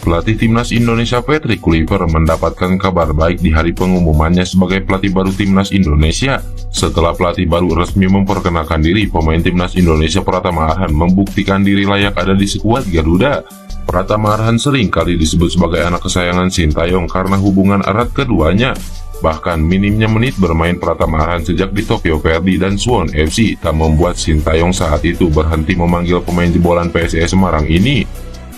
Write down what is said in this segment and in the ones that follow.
Pelatih Timnas Indonesia Patrick Kluivert mendapatkan kabar baik di hari pengumumannya sebagai pelatih baru Timnas Indonesia. Setelah pelatih baru resmi memperkenalkan diri, pemain Timnas Indonesia Pratama Arhan membuktikan diri layak ada di skuad Garuda. Pratama Arhan sering kali disebut sebagai anak kesayangan Sintayong karena hubungan erat keduanya. Bahkan minimnya menit bermain Pratama Arhan sejak di Tokyo Verdy dan Suwon FC tak membuat Sintayong saat itu berhenti memanggil pemain jebolan PSIS Semarang ini.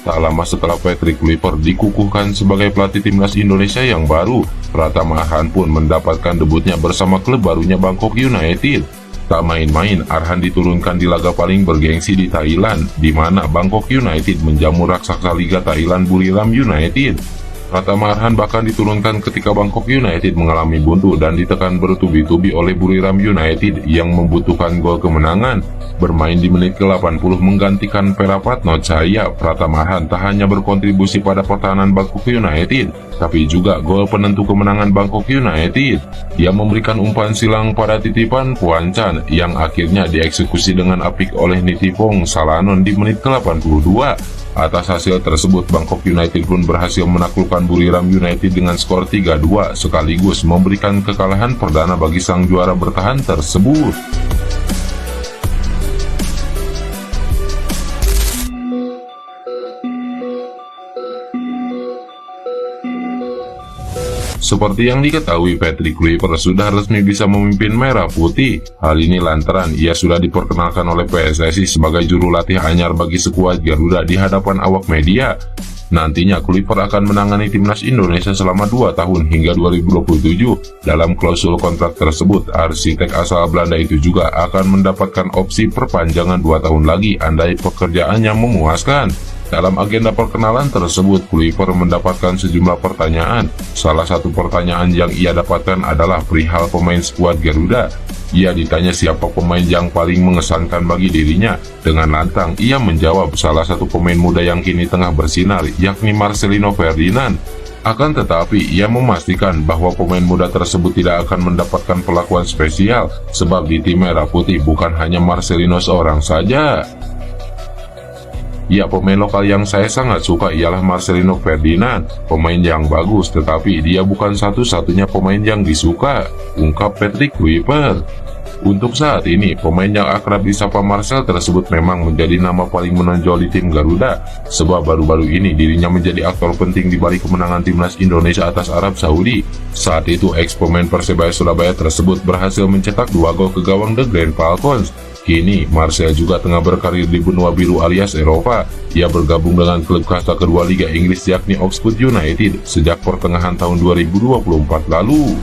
Tak lama setelah Patrick Kluivert dikukuhkan sebagai pelatih Timnas Indonesia yang baru, Pratama Arhan pun mendapatkan debutnya bersama klub barunya Bangkok United. Tak main-main, Arhan diturunkan di laga paling bergengsi di Thailand, di mana Bangkok United menjamu raksasa Liga Thailand Buriram United. Pratama Arhan bahkan diturunkan ketika Bangkok United mengalami buntu dan ditekan bertubi-tubi oleh Buriram United yang membutuhkan gol kemenangan. Bermain di menit ke-80 menggantikan Perapatno Cahaya, Pratama Arhan tak hanya berkontribusi pada pertahanan Bangkok United, tapi juga gol penentu kemenangan Bangkok United. Dia memberikan umpan silang pada titipan Puan Chan yang akhirnya dieksekusi dengan apik oleh Nitipong Salanon di menit ke-82. Atas hasil tersebut, Bangkok United pun berhasil menaklukkan Buriram United dengan skor 3-2 sekaligus memberikan kekalahan perdana bagi sang juara bertahan tersebut. Seperti yang diketahui, Patrick Kluivert sudah resmi bisa memimpin Merah Putih. Hal ini lantaran ia sudah diperkenalkan oleh PSSI sebagai juru latih anyar bagi skuad Garuda di hadapan awak media. Nantinya Kluivert akan menangani Timnas Indonesia selama 2 tahun hingga 2027. Dalam klausul kontrak tersebut, arsitek asal Belanda itu juga akan mendapatkan opsi perpanjangan 2 tahun lagi andai pekerjaannya memuaskan. Dalam agenda perkenalan tersebut, Kluivert mendapatkan sejumlah pertanyaan. Salah satu pertanyaan yang ia dapatkan adalah perihal pemain skuad Garuda. Ia ditanya siapa pemain yang paling mengesankan bagi dirinya. Dengan lantang, ia menjawab salah satu pemain muda yang kini tengah bersinar, yakni Marcelino Ferdinand. Akan tetapi, ia memastikan bahwa pemain muda tersebut tidak akan mendapatkan perlakuan spesial, sebab di tim Merah Putih bukan hanya Marcelino seorang saja. Ya, pemain lokal yang saya sangat suka ialah Marcelino Ferdinand, pemain yang bagus, tetapi dia bukan satu-satunya pemain yang disuka, ungkap Patrick Kluivert. Untuk saat ini, pemain yang akrab disapa Marcel tersebut memang menjadi nama paling menonjol di tim Garuda, sebab baru-baru ini dirinya menjadi aktor penting di balik kemenangan Timnas Indonesia atas Arab Saudi. Saat itu, ex-pemain Persebaya Surabaya tersebut berhasil mencetak 2 gol ke gawang The Grand Falcons. Kini, Marcel juga tengah berkarir di benua biru alias Eropa. Ia bergabung dengan klub kasta kedua Liga Inggris yakni Oxford United sejak pertengahan tahun 2024 lalu.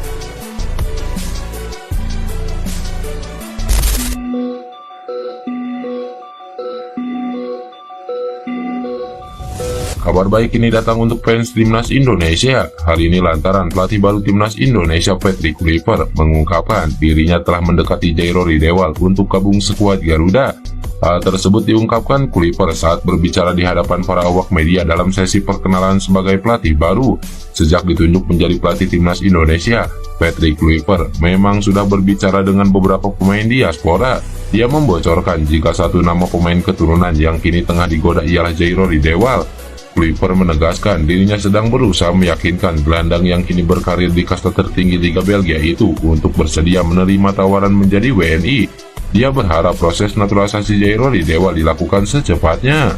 Kabar baik ini datang untuk fans Timnas Indonesia. Hal ini lantaran pelatih baru Timnas Indonesia Patrick Kluivert mengungkapkan dirinya telah mendekati Jairo Ridewal untuk gabung skuad Garuda. Hal tersebut diungkapkan Kluivert saat berbicara di hadapan para awak media dalam sesi perkenalan sebagai pelatih baru. Sejak ditunjuk menjadi pelatih Timnas Indonesia, Patrick Kluivert memang sudah berbicara dengan beberapa pemain diaspora. Dia membocorkan jika satu nama pemain keturunan yang kini tengah digoda ialah Jairo Ridewal. Kluivert menegaskan dirinya sedang berusaha meyakinkan gelandang yang kini berkarir di kasta tertinggi Liga Belgia itu untuk bersedia menerima tawaran menjadi WNI. Dia berharap proses naturalisasi Jairo Ridewal dilakukan secepatnya.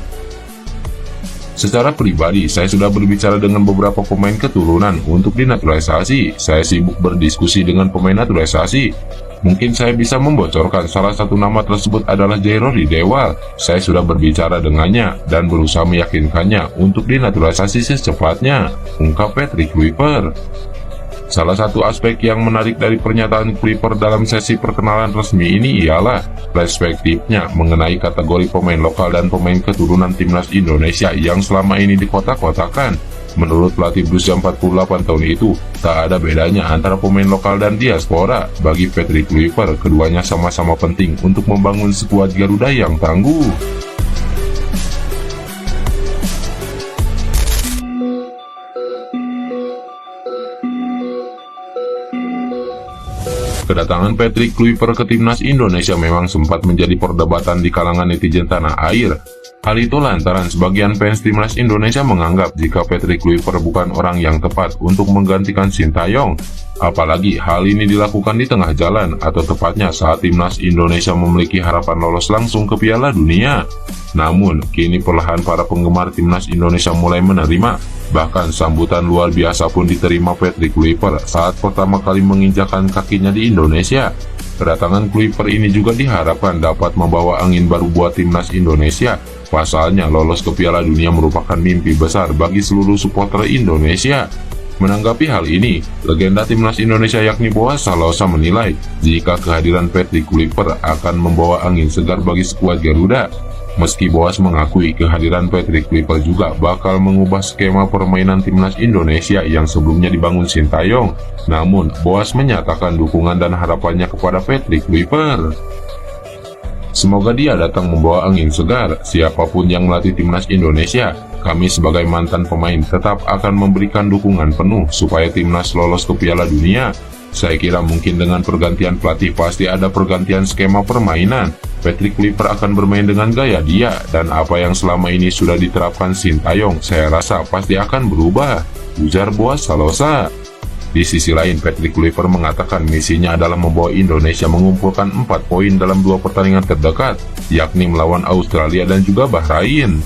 Secara pribadi, saya sudah berbicara dengan beberapa pemain keturunan untuk dinaturalisasi. Saya sibuk berdiskusi dengan pemain naturalisasi. Mungkin saya bisa membocorkan salah satu nama tersebut adalah Jairo Ridewal. Saya sudah berbicara dengannya dan berusaha meyakinkannya untuk dinaturalisasi secepatnya, ungkap Patrick Kluivert. Salah satu aspek yang menarik dari pernyataan Kluivert dalam sesi perkenalan resmi ini ialah perspektifnya mengenai kategori pemain lokal dan pemain keturunan Timnas Indonesia yang selama ini dikotak-kotakan. Menurut pelatih berusia 48 tahun itu, tak ada bedanya antara pemain lokal dan diaspora. Bagi Patrick Kluivert, keduanya sama-sama penting untuk membangun skuad Garuda yang tangguh. Kedatangan Patrick Kluivert ke Timnas Indonesia memang sempat menjadi perdebatan di kalangan netizen tanah air. Hal itu lantaran sebagian fans timnas Indonesia menganggap jika Patrick Kluivert bukan orang yang tepat untuk menggantikan Sintayong. Apalagi hal ini dilakukan di tengah jalan atau tepatnya saat timnas Indonesia memiliki harapan lolos langsung ke Piala Dunia. Namun, kini perlahan para penggemar timnas Indonesia mulai menerima. Bahkan sambutan luar biasa pun diterima Patrick Kluivert saat pertama kali menginjakan kakinya di Indonesia. Kedatangan Kluivert ini juga diharapkan dapat membawa angin baru buat timnas Indonesia. Pasalnya, lolos ke Piala Dunia merupakan mimpi besar bagi seluruh supporter Indonesia. Menanggapi hal ini, legenda timnas Indonesia yakni Boaz Salosa menilai jika kehadiran Patrick Kluivert akan membawa angin segar bagi skuad Garuda. Meski Boaz mengakui kehadiran Patrick Kluivert juga bakal mengubah skema permainan timnas Indonesia yang sebelumnya dibangun Sintayong, namun Boaz menyatakan dukungan dan harapannya kepada Patrick Kluivert. Semoga dia datang membawa angin segar. Siapapun yang melatih timnas Indonesia, kami sebagai mantan pemain tetap akan memberikan dukungan penuh supaya timnas lolos ke Piala Dunia. Saya kira mungkin dengan pergantian pelatih pasti ada pergantian skema permainan. Patrick Kluivert akan bermain dengan gaya dia, dan apa yang selama ini sudah diterapkan Sintayong, saya rasa pasti akan berubah, ujar Boaz Salosa. Di sisi lain, Patrick Kluivert mengatakan misinya adalah membawa Indonesia mengumpulkan 4 poin dalam 2 pertandingan terdekat, yakni melawan Australia dan juga Bahrain.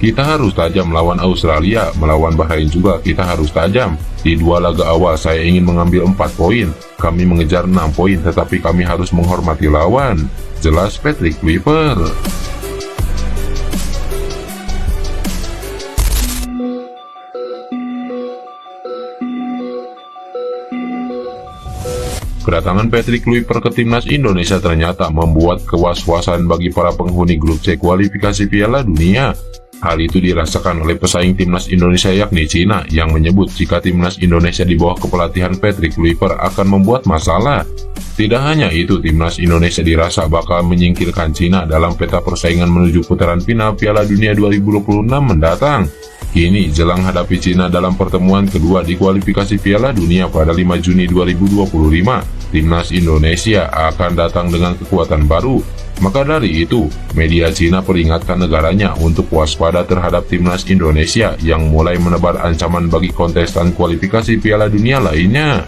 Kita harus tajam melawan Australia, melawan Bahrain juga kita harus tajam. Di 2 laga awal saya ingin mengambil 4 poin, kami mengejar 6 poin tetapi kami harus menghormati lawan, jelas Patrick Kluivert. Kedatangan Patrick Kluivert ke timnas Indonesia ternyata membuat kewas-wasan bagi para penghuni grup C kualifikasi Piala Dunia. Hal itu dirasakan oleh pesaing timnas Indonesia yakni Cina, yang menyebut jika timnas Indonesia di bawah kepelatihan Patrick Kluivert akan membuat masalah. Tidak hanya itu, timnas Indonesia dirasa bakal menyingkirkan Cina dalam peta persaingan menuju putaran final Piala Dunia 2026 mendatang. Kini, jelang hadapi Cina dalam pertemuan kedua di kualifikasi Piala Dunia pada 5 Juni 2025, timnas Indonesia akan datang dengan kekuatan baru. Maka dari itu, media Cina peringatkan negaranya untuk waspada terhadap timnas Indonesia yang mulai menebar ancaman bagi kontestan kualifikasi Piala Dunia lainnya.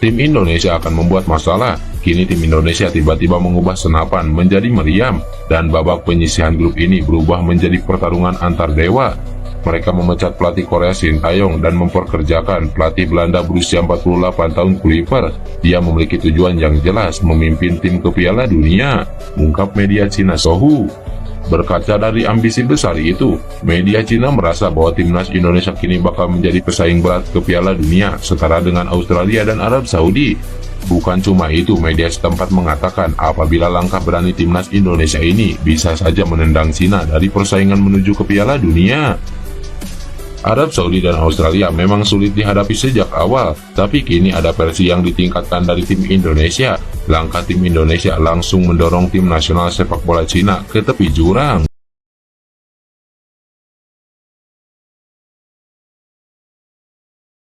Tim Indonesia akan membuat masalah. Kini tim Indonesia tiba-tiba mengubah senapan menjadi meriam, dan babak penyisihan grup ini berubah menjadi pertarungan antar dewa. Mereka memecat pelatih Korea Sintayong dan memperkerjakan pelatih Belanda berusia 48 tahun Kluivert. Dia memiliki tujuan yang jelas, memimpin tim ke Piala Dunia, ungkap media Cina Sohu. Berkaca dari ambisi besar itu, media Cina merasa bahwa timnas Indonesia kini bakal menjadi pesaing berat ke Piala Dunia setara dengan Australia dan Arab Saudi. Bukan cuma itu, media setempat mengatakan apabila langkah berani timnas Indonesia ini bisa saja menendang Cina dari persaingan menuju ke Piala Dunia. Arab Saudi dan Australia memang sulit dihadapi sejak awal, tapi kini ada versi yang ditingkatkan dari tim Indonesia. Langkah tim Indonesia langsung mendorong tim nasional sepak bola Cina ke tepi jurang.